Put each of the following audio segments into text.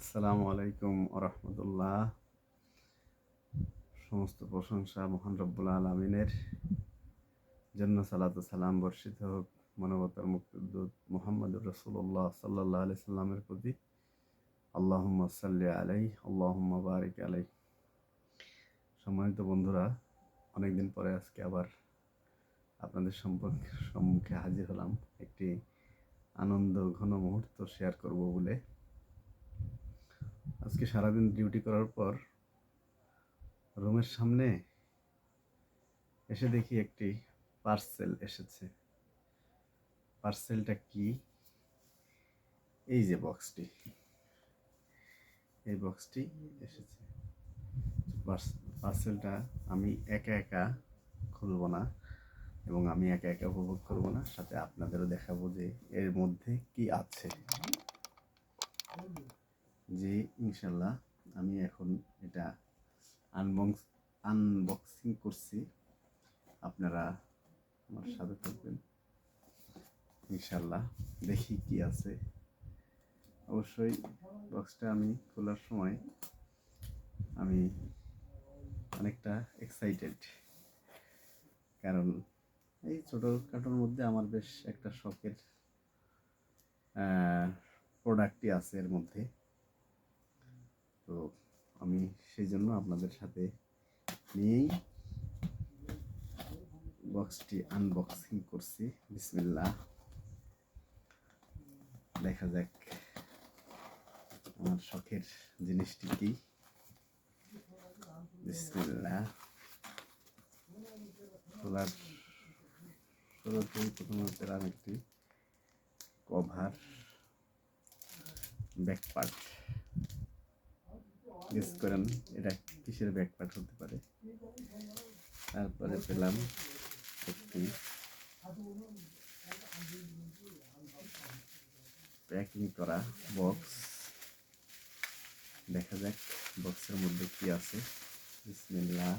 আসসালামু আলাইকুম আরহামতুল্লাহ। সমস্ত প্রশংসা মহান রব্বুল আলমিনের জন্য সালাত ও সালাম বর্ষিত হোক মানবতার মুক্তিদূত মুহাম্মদুর রাসূলুল্লাহ সাল্লাল্লাহু আলাইহি সাল্লামের প্রতি। আল্লাহুম্মা সাল্লি আলাইহি আল্লাহুম্মা বারিক আলাইহি। সম্মানিত বন্ধুরা, অনেকদিন পরে আজকে আবার আপনাদের সম্মুখে হাজির হলাম একটি আনন্দ ঘন মুহূর্ত শেয়ার করব বলে। আজকে সারাদিন ডিউটি করার পর রুমের সামনে এসে দেখি একটি পার্সেল এসেছে। পার্সেলটা কি? এই যে বক্সটি, এই বক্সটি এসেছে। পার্সেলটা আমি একা একা খুলব না এবং আমি একা একা উপভোগ করব না, সাথে আপনাদেরও দেখাবো যে এর মধ্যে কি আছে। জি, ইনশাল্লাহ আমি এখন এটা আনবক্সিং করছি। আপনারা আমার সাথে থাকবেন ইনশাল্লাহ। দেখি কি আছে। অবশ্যই বক্সটা আমি খোলার সময় আমি অনেকটা এক্সাইটেড, কারণ এই ছোটোখাটোর মধ্যে আমার বেশ একটা শখের প্রোডাক্টই আছে এর মধ্যে। তো আমি সেই জন্য আপনাদের সাথে নিয়েই বক্সটি আনবক্সিং করছি। বিসমিল্লাহ, দেখা যাক আমার শখের জিনিসটি কি। বিসমিল্লাহ। খোলার শুরুতেই প্রথমে পেলাম একটি কভার, ব্যাক পার্ট। গেস করেন এটা কিসের ব্যাক পার্ট হতে পারে। তারপরে পেলাম একটি প্যাকিং করা বক্স। দেখা যাক বক্সের মধ্যে কি আছে। বিসমিল্লাহ।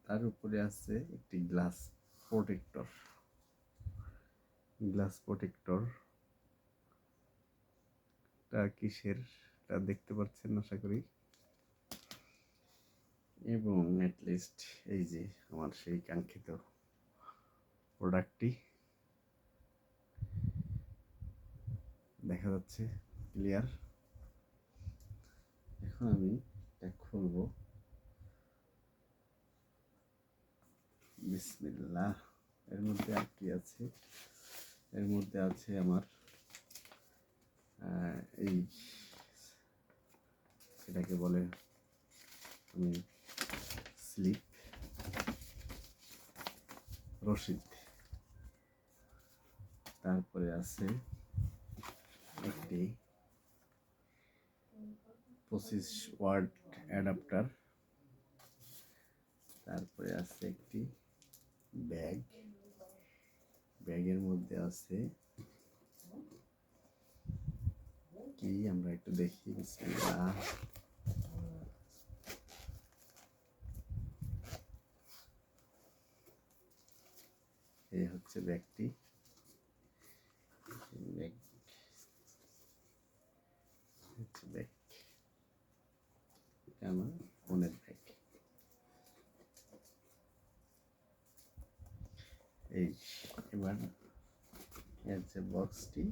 তার উপরে আছে একটি গ্লাস প্রোটেক্টর। গ্লাস প্রোটেক্টরটা কিসের তা দেখতে পাচ্ছেন আশা করি। এবং অ্যাটলিস্ট এই যে আমার সেই কাঙ্ক্ষিত প্রোডাক্টটি দেখা যাচ্ছে ক্লিয়ার। এখন আমি এটা খুলব। বিসমিল্লাহ। এর মধ্যে আর কি আছে? এর মধ্যে আছে আমার এই এটাকে বলে আমি স্লিপ, রশিদ। তারপরে আছে একটি 25 ওয়াট অ্যাডাপ্টার। তারপরে আছে একটি ব্যাগ। ব্যাগের মধ্যে আছে কি আমরা একটু দেখি। বিসমিল্লাহ। এই হচ্ছে ব্যাগটি। ব্যাগ হচ্ছে ব্যাগ, এটা আমার ফোনের ব্যাগ। এই এবার এর যে বক্সটি,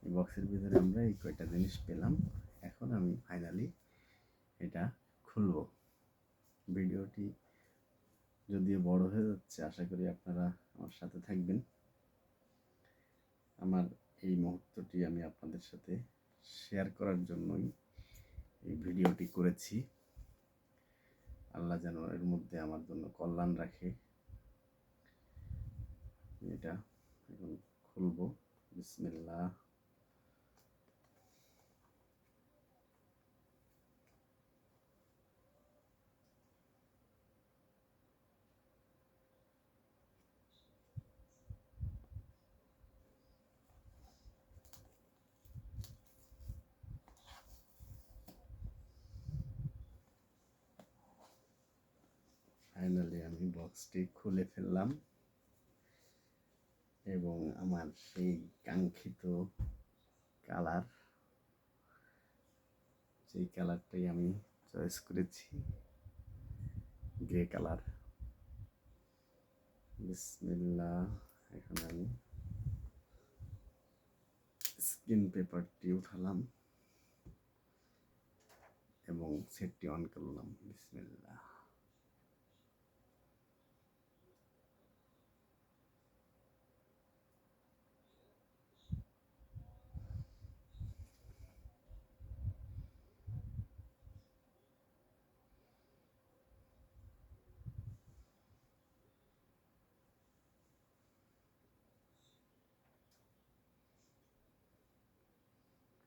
এই বক্সের ভিতরে আমরা এই কয়টা জিনিস পেলাম। এখন আমি ফাইনালি এটা খুলব। ভিডিওটি যদিও বড় হয়ে যাচ্ছে, আশা করি আপনারা আমার সাথে থাকবেন। আমার এই মুহূর্তটি আমি আপনাদের সাথে শেয়ার করার জন্যই এই ভিডিওটি করেছি। আল্লাহ যেন এর মধ্যে আমার জন্য কল্যাণ রাখে। এটা এখন খুলব। বিসমিল্লাহ। ফাইনালি আমি বক্সটি খুলে ফেললাম। এবং আমার সেই কাঙ্ক্ষিত কালার, যেই কালারটাই আমি চয়েস করেছি, গ্রে কালার। বিসমিল্লাহ। এখন আমি স্ক্রিন পেপারটি উঠালাম এবং সেটটি অন করলাম। বিসমিল্লাহ।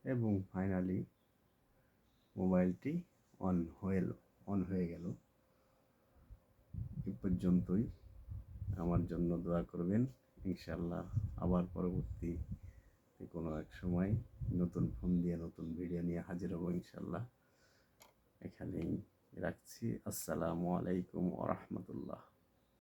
এবং ফাইনালি মোবাইলটি অন হয়ে গেল। এ পর্যন্তই। আমার জন্য দোয়া করবেন। ইনশাআল্লাহ আবার পরবর্তী কোনো এক সময় নতুন ফোন দিয়ে নতুন ভিডিও নিয়ে হাজির হব ইনশাআল্লাহ। এখানেই রাখছি। আসসালামু আলাইকুম ওয়া রাহমাতুল্লাহ।